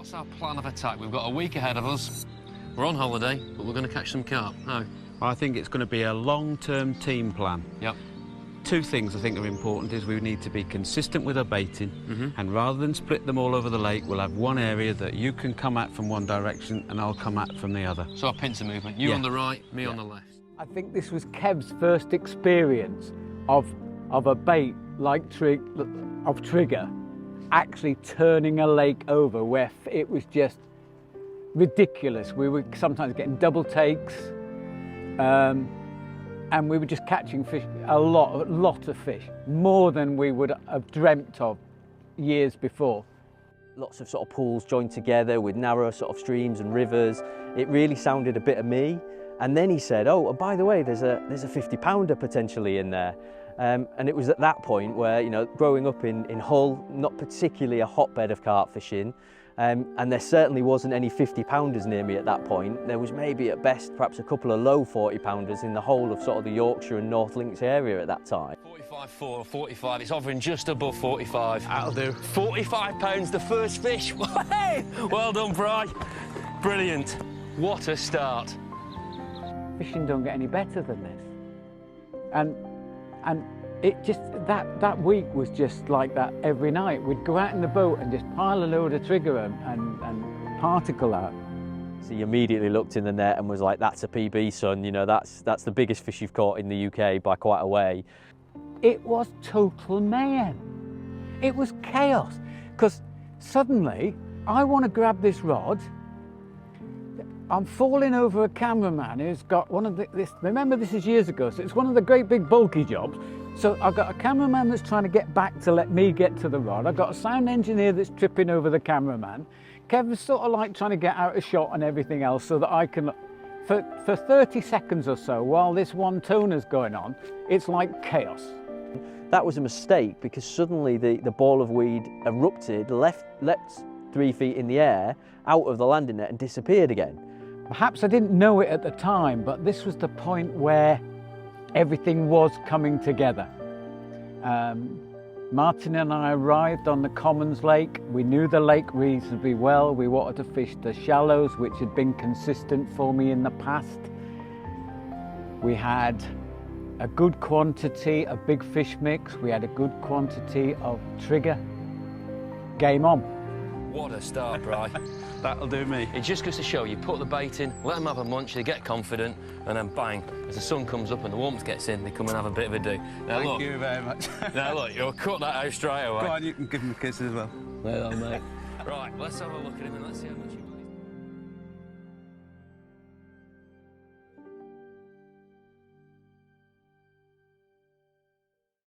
What's our plan of attack? We've got a week ahead of us. We're on holiday, but we're going to catch some carp. How? I think it's going to be a long-term team plan. Yep. Two things I think are important is we need to be consistent with our baiting, and rather than split them all over the lake, we'll have one area that you can come at from one direction and I'll come at from the other. So our pincer movement, you on the right, me on the left. I think this was Kev's first experience of a bait like Trigga actually turning a lake over where it was just ridiculous. We were sometimes getting double takes, and we were just catching fish, a lot of fish, more than we would have dreamt of years before. Lots of sort of pools joined together with narrow sort of streams and rivers. It really sounded a bit of me. And then he said, oh, and by the way, there's a 50-pounder potentially in there. And it was at that point where, you know, growing up in Hull, not particularly a hotbed of carp fishing, and there certainly wasn't any 50-pounders near me at that point. There was maybe at best perhaps a couple of low 40-pounders in the whole of sort of the Yorkshire and North Links area at that time. 45.4, 45, it's hovering just above 45. That'll do. 45 pounds, the first fish. Hey! Well done, Bry. Brilliant. What a start. Fishing don't get any better than this. And it just, that week was just like that every night. We'd go out in the boat and just pile a load of Trigga and particle out. So he immediately looked in the net and was like, that's a PB, son, you know, that's the biggest fish you've caught in the UK by quite a way. It was total mayhem. It was chaos, because suddenly I want to grab this rod. I'm falling over a cameraman who's got one of remember this is years ago, so it's one of the great big bulky jobs. So I've got a cameraman that's trying to get back to let me get to the rod. I've got a sound engineer that's tripping over the cameraman. Kevin's sort of like trying to get out of shot and everything else so that I can, for 30 seconds or so, while this one toner's going on, it's like chaos. That was a mistake because suddenly the ball of weed erupted, leapt 3 feet in the air, out of the landing net and disappeared again. Perhaps I didn't know it at the time, but this was the point where everything was coming together. Martin and I arrived on the Commons Lake. We knew the lake reasonably well. We wanted to fish the shallows, which had been consistent for me in the past. We had a good quantity of big fish mix. We had a good quantity of Trigga. Game on. What a start, Bry. That'll do me. It just goes to show you put the bait in, let them have a munch, they get confident, and then bang, as the sun comes up and the warmth gets in, they come and have a bit of a do. Now, Thank you very much. Now look, you'll cut that out straight away. Go on, you can give him a kiss as well. Well done, mate. Right, let's have a look at him and let's see how much he weighs.